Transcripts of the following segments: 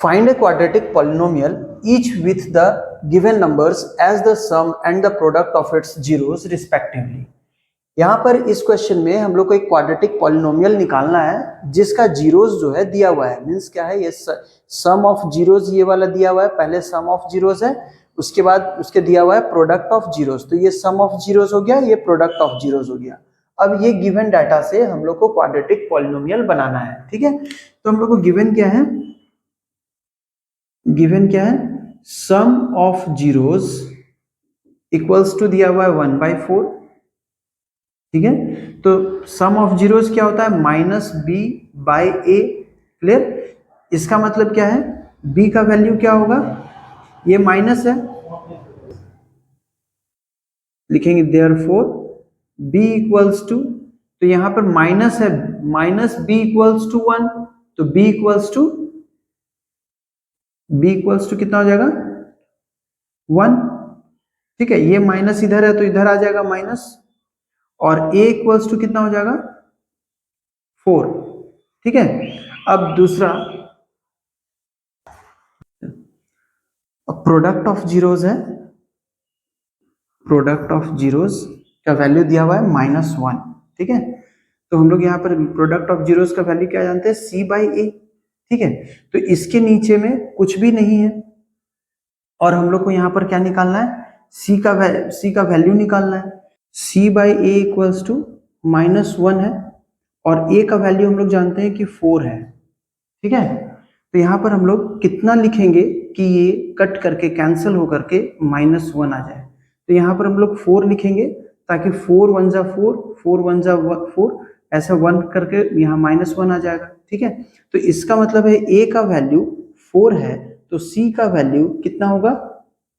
Find a quadratic polynomial each with the given numbers as the sum and the product of its zeros respectively. यहाँ पर इस question में हम लोग को एक क्वाड्रेटिक पॉलिनोमियल निकालना है जिसका जीरोस जो है दिया हुआ है। मींस क्या है, ये सम ऑफ जीरोस ये वाला दिया हुआ है, पहले सम ऑफ जीरोस है, उसके बाद उसके दिया हुआ है प्रोडक्ट ऑफ जीरोस। तो ये सम ऑफ जीरोस हो गया, ये प्रोडक्ट ऑफ जीरोस हो गया। अब ये गिवन डाटा से हम लोग को क्वाड्रेटिक पॉलिनोमियल बनाना है। ठीक है, तो हम लोग को गिवन क्या है, गिवन क्या है, सम ऑफ जीरोस इक्वल्स टू दिया हुआ है 1/4। ठीक है, तो सम ऑफ जीरोस क्या होता है, -b/a। क्लियर, इसका मतलब क्या है, b का वैल्यू क्या होगा, ये माइनस है, लिखेंगे देयरफॉर b इक्वल्स टू, तो यहां पर माइनस है, -b इक्वल्स टू 1, तो b इक्वल्स टू कितना हो जाएगा, 1। ठीक है, ये माइनस इधर है तो इधर आ जाएगा माइनस, और a इक्वल्स टू कितना हो जाएगा, 4। ठीक है, अब दूसरा प्रोडक्ट ऑफ जीरोस है, प्रोडक्ट ऑफ जीरोस का वैल्यू दिया हुआ है -1। ठीक है, तो हम लोग यहाँ पर प्रोडक्ट ऑफ जीरोस का वैल्यू क्या जानते हैं, c/a। ठीक है, तो इसके नीचे में कुछ भी नहीं है और हम लोग को यहाँ पर क्या निकालना है, c का वैल्यू निकालना है। c/a इक्वल्स टू -1 है और a का वैल्यू हम लोग जानते हैं कि 4 है। ठीक है, तो यहाँ पर हम लोग कितना लिखेंगे कि ये कट करके कैंसिल हो करके -1 आ जाए। तो यहाँ पर हम लोग 4 लिखेंगे ताकि 4 1 जा 4, 4 1 जा 4, ऐसा 1 करके यहाँ -1 आ जाएगा। ठीक है, तो इसका मतलब है a का वैल्यू 4 है तो c का वैल्यू कितना होगा,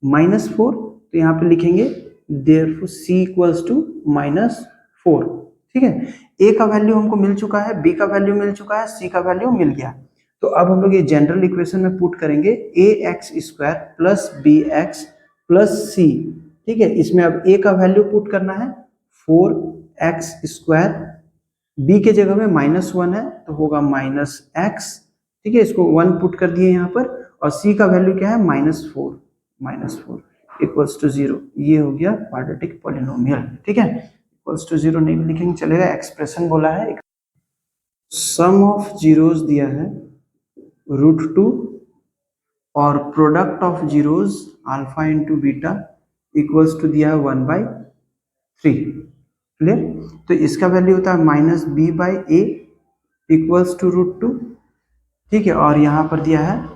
-4। तो यहाँ पे लिखेंगे therefore c इक्वल्स टू -4। ठीक है, a का वैल्यू हमको मिल चुका है, b का वैल्यू मिल चुका है, c का वैल्यू मिल गया। तो अब हम लोग ये जनरल इक्वेशन में पुट करेंगे ax² plus bx plus c। ठीक है, इसमें अब a का वैल्यू पुट करना है 4x², b के जगह में -1 है तो होगा -x। ठीक है, इसको 1 पुट कर दिए यहाँ पर, और c का वैल्यू क्या है, -4 इक्वल्स टू 0। ये हो गया क्वाड्रेटिक पॉलिनोमियल। ठीक है, इक्वल्स टू 0 नहीं लिखेंगे चलेगा, एक्सप्रेशन बोला है। सम ऑफ जीरोस दिया है √2 और product of zeros alpha into beta equals to दिया है 1/3। क्लियर, तो इसका वैल्यू होता है -b/a इक्वल्स टू √2। ठीक है, और यहाँ पर दिया है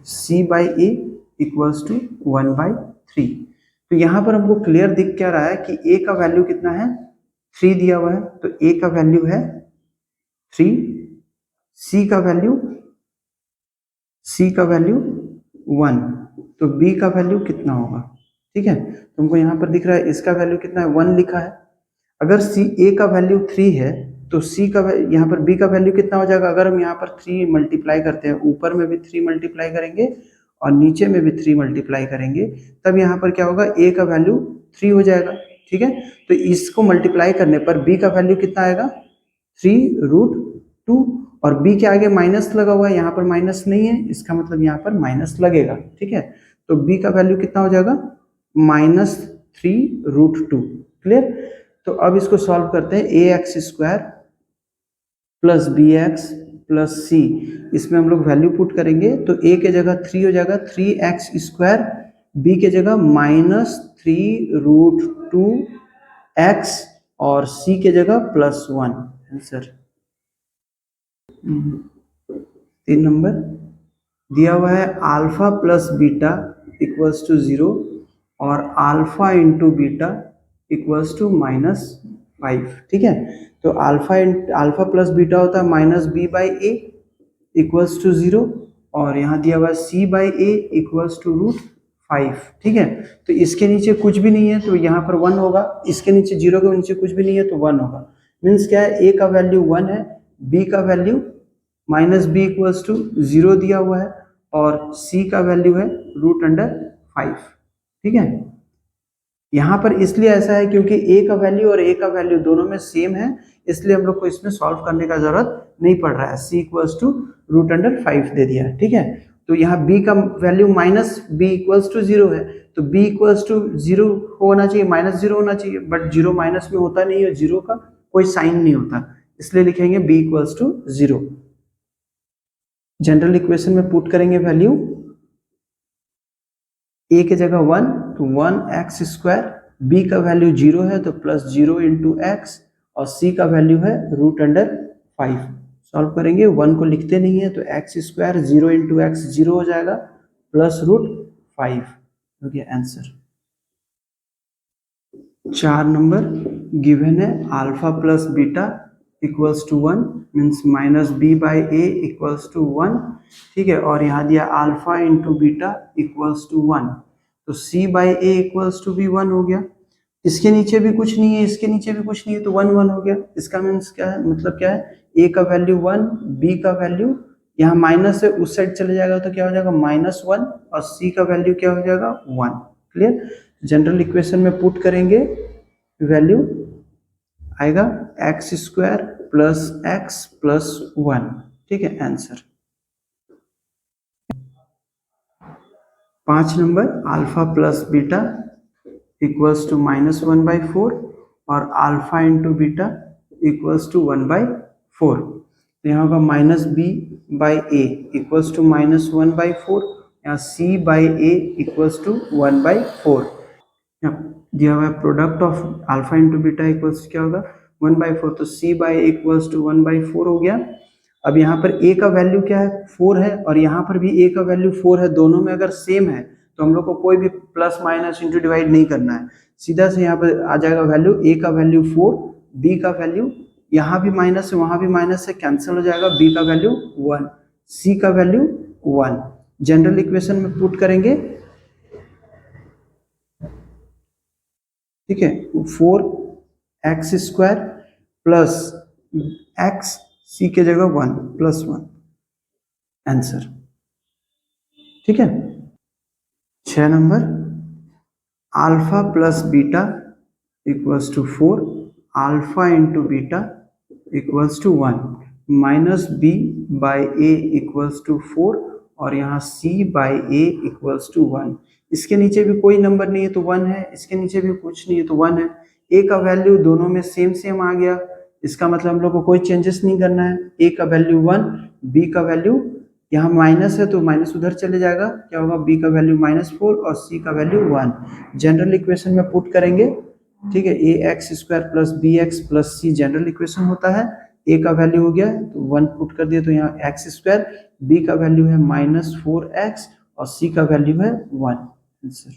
c/a इक्वल्स टू 1/3। तो यहाँ पर हमको क्लियर दिख क्या रहा है कि a का वैल्यू कितना है, 3 दिया हुआ है, तो a का वैल्यू है 3, c का वैल्यू 1, तो b का वैल्यू कितना होगा। ठीक है, तुमको यहाँ पर दिख रहा है इसका वैल्यू कितना है, 1 लिखा है। अगर a का वैल्यू 3 है तो c का यहाँ पर b का वैल्यू कितना हो जाएगा, अगर हम यहाँ पर 3 मल्टीप्लाई करते हैं, ऊपर में भी 3 मल्टीप्लाई करेंगे और नीचे में भी 3 मल्टीप्लाई करेंगे, तब यहाँ पर क्या होगा, a का वैल्यू 3 हो जाएगा। ठीक है, तो इसको मल्टीप्लाई करने पर b का वैल्यू कितना आएगा, 3√2, और b के आगे माइनस लगा हुआ है, यहाँ पर माइनस नहीं है, इसका मतलब यहाँ पर माइनस लगेगा। ठीक है, तो b का वैल्यू कितना हो जाएगा, -3√2। क्लियर, तो अब इसको सॉल्व करते हैं, ax² plus bx plus c, इसमें हम लोग वैल्यू पुट करेंगे तो a के जगह 3 हो जाएगा 3x², b के जगह -3√2x और c के जगह +1। आंसर 3 नंबर दिया हुआ है, alpha plus beta equals to 0 और alpha into beta equals to -5। ठीक है, तो अल्फा प्लस बीटा होता है -b/a इक्वल्स टू 0, और यहाँ दिया हुआ है c/a इक्वल्स टू √5। ठीक है, तो इसके नीचे कुछ भी नहीं है तो यहाँ पर 1 होगा, इसके नीचे 0 के नीचे कुछ भी नहीं है तो 1 होगा। मीन्स क्या है, a का वैल्यू 1 है, b का वैल्यू -b इक्वल्स टू 0 दिया हुआ है, और c का वैल्यू है √5। ठीक है, यहाँ पर इसलिए ऐसा है क्योंकि a का वैल्यू और a का वैल्यू दोनों में सेम है, इसलिए हम लोग को इसमें सॉल्व करने का जरूरत नहीं पड़ रहा है। c इक्वल्स टू √5 दे दिया है, ठीक है। तो यहाँ b का value minus b equals to 0 है, तो b इक्वल्स टू 0 होना चाहिए, -0 होना चाहिए, बट 0 माइनस में होता नहीं है, 0 का कोई साइन नहीं होता, इसलिए लिखेंगे b equals to 0। General equation में पुट करेंगे वैल्यू, a की जगह 1 तो 1x², b का वैल्यू 0 है तो +0 × x, और c का वैल्यू है √5। सॉल्व करेंगे, 1 को लिखते नहीं है तो x² 0 × x 0 हो जाएगा, +√5 हो गया आंसर। 4 नंबर गिवन है alpha plus beta equals to 1 means -b/a equals to 1, ठीक है, और यहाँ दिया अल्फा × बीटा इक्वल्स टू 1, तो c/a इक्वल्स टू भी 1 हो गया। इसके नीचे भी कुछ नहीं है, इसके नीचे भी कुछ नहीं है, तो 1 1 हो गया। इसका मीन्स क्या है, मतलब क्या है, a का वैल्यू 1, b का वैल्यू यहाँ माइनस है, उस साइड चले जाएगा तो क्या हो जाएगा -1, और c का वैल्यू क्या हो जाएगा 1। क्लियर। जनरल इक्वेशन में पुट करेंगे, वैल्यू आएगा x² + x + 1, ठीक है answer. 5 number alpha plus beta equals to -1/4 और अल्फा × बीटा इक्वल्स टू 1/4, तो यहाँ होगा -b/a इक्वल्स टू -1/4, यहाँ c/a इक्वल्स टू 1/4। दिया हुआ है product of alpha × beta equals क्या होगा 1/4, तो c/a इक्वल्स टू 1/4 हो गया। अब यहाँ पर a का वैल्यू क्या है 4 है, और यहाँ पर भी a का वैल्यू 4 है, दोनों में अगर सेम है तो हम लोग को कोई भी प्लस माइनस इंटू डिवाइड नहीं करना है, सीधा से यहाँ पर आ जाएगा वैल्यू, a का वैल्यू 4, b का वैल्यू यहाँ भी माइनस है वहाँ भी माइनस है, कैंसिल हो जाएगा, b का वैल्यू 1, c का वैल्यू 1। जनरल इक्वेशन में पुट करेंगे, ठीक है, 4x² प्लस x, c के जगह 1 +1 आंसर, ठीक है। 6 number alpha plus beta equals to 4, alpha × beta equals to 1, -b/a equals to 4, और यहाँ c/a इक्वल्स टू 1। इसके नीचे भी कोई नंबर नहीं है तो 1 है, इसके नीचे भी कुछ नहीं है तो 1 है। a का वैल्यू दोनों में सेम आ गया, इसका मतलब हम लोग को कोई चेंजेस नहीं करना है। a का वैल्यू 1, b का वैल्यू यहाँ माइनस है तो माइनस उधर चले जाएगा, क्या होगा, b का वैल्यू -4 और c का वैल्यू 1। जनरल इक्वेशन में पुट करेंगे, ठीक है, ax² + bx + c general equation होता है। a का वैल्यू हो गया तो 1 पुट कर दिया, तो यहाँ x², b का वैल्यू है -4x और c का वैल्यू है 1 आंसर।